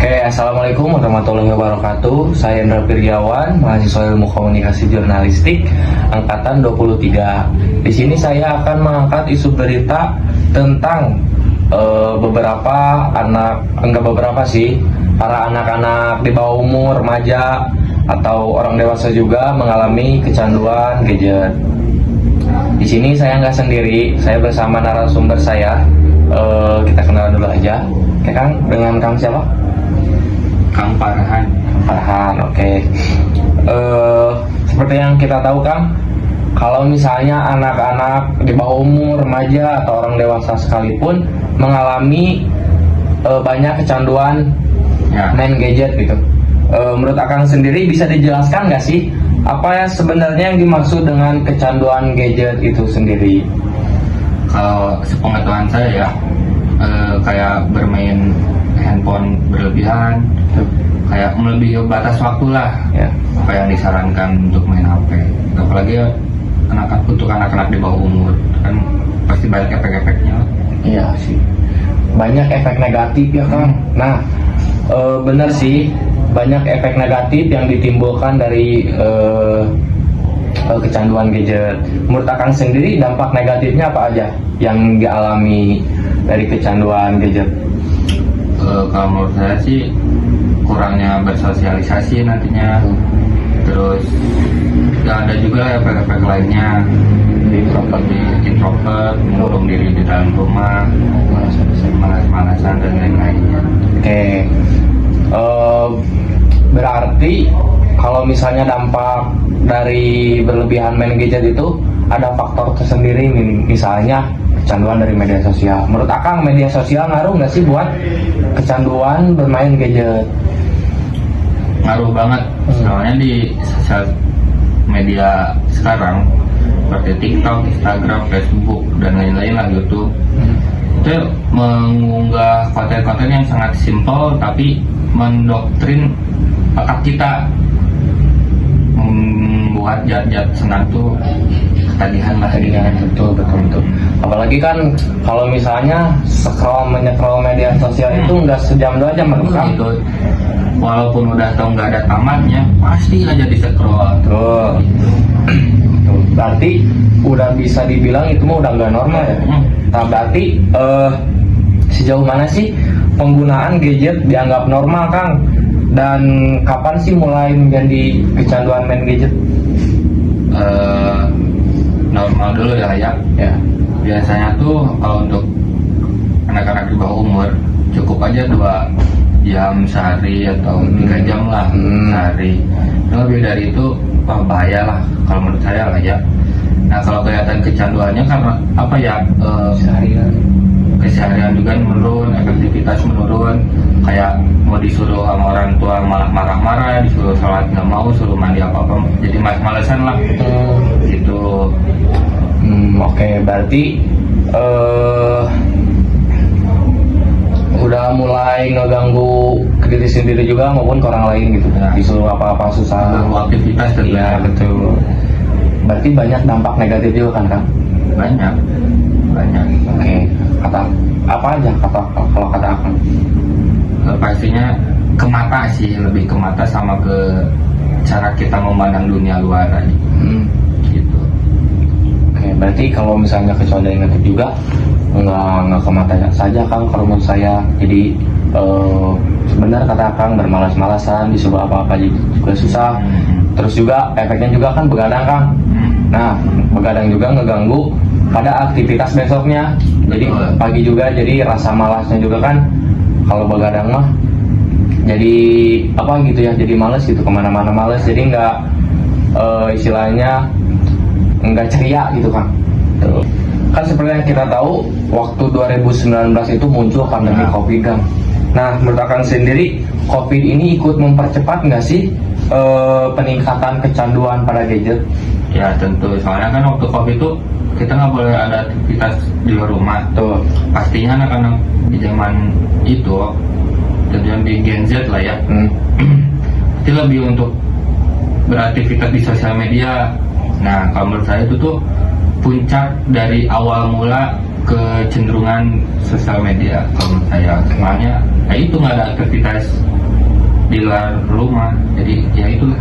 Oke, Assalamualaikum warahmatullahi wabarakatuh. Saya Indra Firyawan, mahasiswa Ilmu Komunikasi Jurnalistik angkatan 23. Di sini saya akan mengangkat isu berita tentang beberapa anak, enggak beberapa sih, para anak-anak di bawah umur, remaja atau orang dewasa juga mengalami kecanduan gadget. Di sini saya nggak sendiri, saya bersama narasumber saya. Kita kenalan dulu aja. Oke, Kang, dengan Kang siapa? Kang Farhan. Farhan, oke. Seperti yang kita tahu, Kang, kalau misalnya anak-anak di bawah umur, remaja atau orang dewasa sekalipun mengalami banyak kecanduan main gadget gitu. Menurut Akang sendiri bisa dijelaskan nggak sih apa ya sebenarnya yang dimaksud dengan kecanduan gadget itu sendiri? Kalau sepengetahuan saya ya, kayak bermain handphone berlebihan, kayak melebihi batas waktu lah, Ya. apa yang disarankan untuk main HP. Apalagi ya, untuk anak-anak di bawah umur kan pasti banyak efek-efeknya. Iya sih, banyak efek negatif ya, Kang. Nah, benar sih, banyak efek negatif yang ditimbulkan dari kecanduan gadget. Menurut Akang sendiri dampak negatifnya apa aja yang dialami dari kecanduan gadget? Kalau menurut saya sih kurangnya bersosialisasi nantinya, terus ya ada juga efek-efek lainnya, introvert, mengurung diri di dalam rumah, malas-malasan dan lain-lainnya. Oke, berarti kalau misalnya dampak dari berlebihan main gadget itu ada faktor tersendiri nih, misalnya kecanduan dari media sosial. Menurut Akang media sosial ngaruh nggak sih buat kecanduan bermain gadget? Ngaruh banget, soalnya di sosial media sekarang seperti TikTok, Instagram, Facebook dan lain-lain lah, YouTube, itu mengunggah konten-konten yang sangat simpel tapi mendoktrin otak kita, membuat jad-jad senang tuh ketagihan lah. Betul. Apalagi kan kalau misalnya menyekrol media sosial itu nggak sejam 2 jam kan? Itu walaupun udah tahu nggak ada tamatnya pasti aja di scroll. Tuh. Berarti udah bisa dibilang itu mah udah nggak normal ya. Nah, berarti sejauh mana sih penggunaan gadget dianggap normal, Kang? Dan kapan sih mulai menjadi kecanduan main gadget? Normal dulu ya. Biasanya tuh kalau untuk anak-anak di bawah umur cukup aja 2 jam sehari atau 3 jam lah sehari. Lebih dari itu bahaya lah kalau menurut saya lah ya. Nah, kalau kelihatan kecanduannya karena apa ya, keseharian juga menurun, efektivitas menurun, kayak mau disuruh sama orang tua malah marah-marah, disuruh sholat nggak mau, suruh mandi apa-apa jadi males-malesan lah gitu. Oke, berarti udah mulai ngeganggu ke diri sendiri juga maupun ke orang lain gitu. Disuruh apa-apa susah. Aktivitas Iya, betul. Berarti banyak dampak negatif juga kan, Kang? banyak. Oke, kata apa aja kalau kata Akang? Pastinya ke mata sih, lebih ke mata sama ke cara kita memandang dunia luar aja. Gitu. Oke, berarti kalau misalnya kecanduan negatif juga nggak ke mata saja, Kang, kalau menurut saya. Jadi sebenarnya kata Akang bermalas-malasan, disuruh apa-apa juga susah. Terus juga efeknya juga kan begadang, Kang. Nah, begadang juga ngeganggu pada aktivitas besoknya. Jadi pagi juga, jadi rasa malasnya juga kan. Kalau begadang mah jadi apa gitu ya, jadi males gitu, kemana-mana males, jadi nggak istilahnya nggak ceria gitu, Kang. Kan seperti yang kita tahu, waktu 2019 itu muncul pandemi COVID, Kang. Nah, menurut Akang sendiri, COVID ini ikut mempercepat nggak sih peningkatan kecanduan pada gadget? Ya tentu, soalnya kan waktu COVID itu kita nggak boleh ada aktivitas di luar rumah. Tuh. Pastinya anak-anak di zaman itu, tentunya di Gen Z lah ya, itu lebih untuk beraktivitas di sosial media. Nah, kalau menurut saya itu tuh puncak dari awal mula kecenderungan sosial media kalau menurut saya. Soalnya ya itu nggak ada aktivitas di luar rumah, jadi ya itulah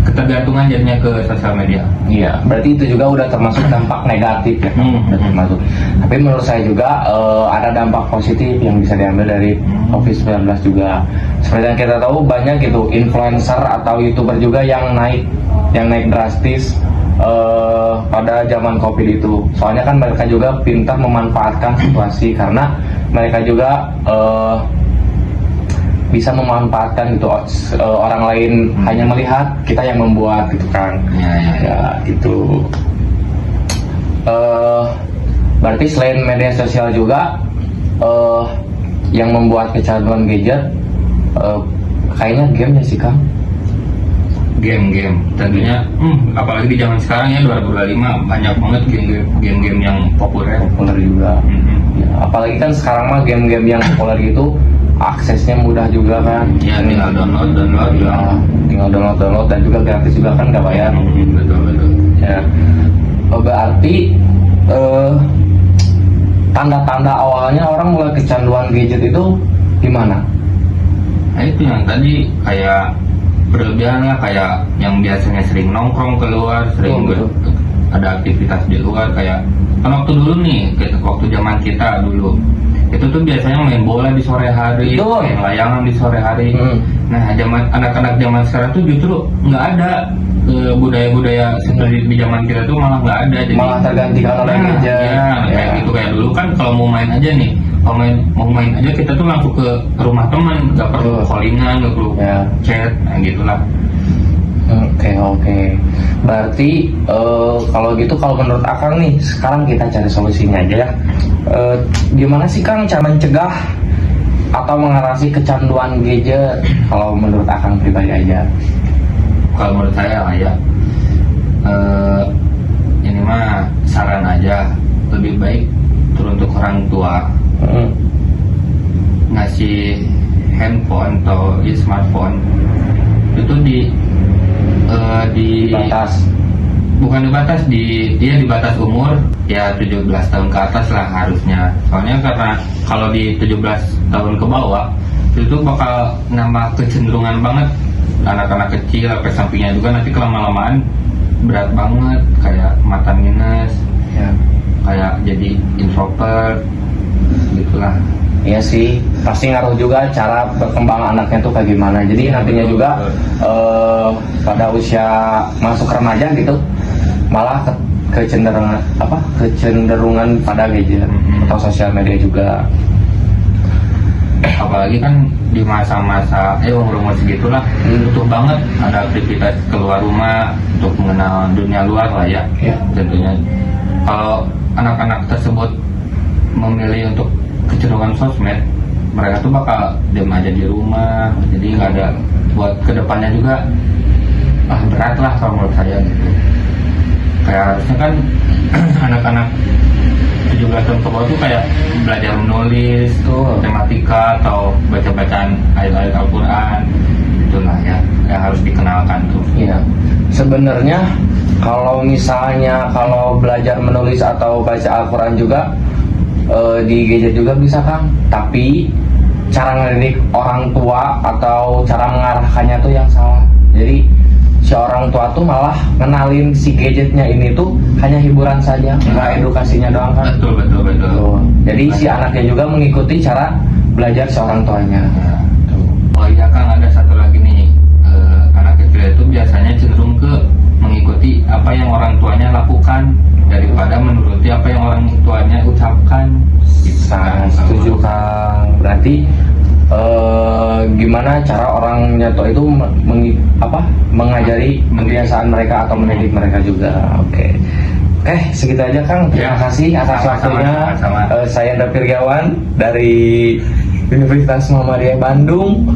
ketergantungan jadinya ke sosial media. Iya, berarti itu juga udah termasuk dampak negatif ya. Udah termasuk. Tapi menurut saya juga ada dampak positif yang bisa diambil dari COVID-19 juga. Seperti yang kita tahu banyak gitu influencer atau YouTuber juga yang naik drastis pada zaman COVID itu. Soalnya kan mereka juga pintar memanfaatkan situasi karena mereka juga bisa memanfaatkan gitu orang lain hanya melihat, kita yang membuat gitu kan. Ya gitu. Berarti selain media sosial juga yang membuat kecanduan gadget kayaknya gamenya sih Kang. Game tentunya apalagi di zaman sekarang ya 2025 banyak banget game-game yang populer juga. Ya, apalagi kan sekarang mah game-game yang populer gitu aksesnya mudah juga kan. Ya tinggal download ya, tinggal download dan juga gratis juga kan nggak bayar. Betul Ya, berarti tanda-tanda awalnya orang mulai kecanduan gadget itu gimana? Nah itu yang tadi kayak berlebihan lah, kayak yang biasanya sering nongkrong keluar, sering ada aktivitas di luar, kayak kan waktu dulu nih, waktu zaman kita dulu itu tuh biasanya main bola di sore hari, main layangan di sore hari. Nah anak-anak zaman sekarang tuh justru nggak ada budaya-budaya seperti di zaman kita tuh malah nggak ada, jadi malah tergantikan oleh gadget. Kayak gitu, kayak dulu kan kalau mau main aja nih, mau main aja kita tuh langsung ke rumah teman, nggak perlu callingan, nggak perlu chat, nah gitulah. Oke. Berarti kalau gitu, kalau menurut Akang nih, sekarang kita cari solusinya aja ya. Gimana sih Kang cara mencegah atau mengatasi kecanduan gadget? Kalau menurut Akang pribadi aja. Kalau menurut saya lah ya, ini mah saran aja, lebih baik untuk orang tua ngasih handphone atau smartphone itu di batas, bukan dibatas, di batas umur ya 17 tahun ke atas lah harusnya. Soalnya karena kalau di 17 tahun ke bawah itu bakal nambah kecenderungan banget anak-anak kecil, efek sampingnya juga nanti kelama-lamaan berat banget, kayak mata minus ya, kayak jadi introvert gitulah. Iya sih, pasti ngaruh juga cara berkembang anaknya tuh kayak gimana. Jadi nantinya juga pada usia masuk remaja gitu, malah kecenderungan pada gadget atau sosial media juga. Apalagi kan di masa-masa umur segitulah butuh banget ada aktivitas keluar rumah untuk mengenal dunia luar lah ya. Tentunya kalau anak-anak tersebut memilih untuk kecenderungan sosmed, mereka tuh bakal diam aja di rumah, jadi nggak ada buat kedepannya juga berat lah kalau menurut saya gitu. Kayak harusnya kan anak-anak 17 tahun ke bawah tuh kayak belajar menulis, matematika atau baca-bacaan ayat-ayat Al-Quran, itulah ya yang harus dikenalkan tuh. Iya, sebenarnya kalau misalnya kalau belajar menulis atau baca Al-Quran juga di gadget juga bisa Kang, tapi cara ngedidik orang tua atau cara mengarahkannya tuh yang salah. Jadi si orang tua tuh malah kenalin si gadgetnya ini tuh hanya hiburan saja, nggak edukasinya doang kan. Betul. Jadi si anaknya juga mengikuti cara belajar seorang tuanya. Oh iya Kang, ada satu lagi nih, anak kecil itu biasanya cenderung ke mengikuti apa yang orang tuanya lakukan daripada menuruti apa yang orang tuanya ucapkan. Sangat setuju Kang. Berarti gimana cara orang nyato itu mengajari kebiasaan mereka atau mendidik mereka juga. Oke, segitu aja Kang. Terima kasih atas waktunya. Saya David Firgawan dari Universitas Muhammadiyah Bandung,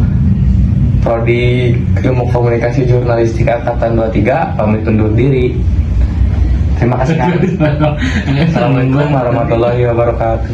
Prodi Ilmu Komunikasi Jurnalistik Angkatan 23, pamit undur diri. Terima kasih Kang. Assalamualaikum warahmatullahi wabarakatuh.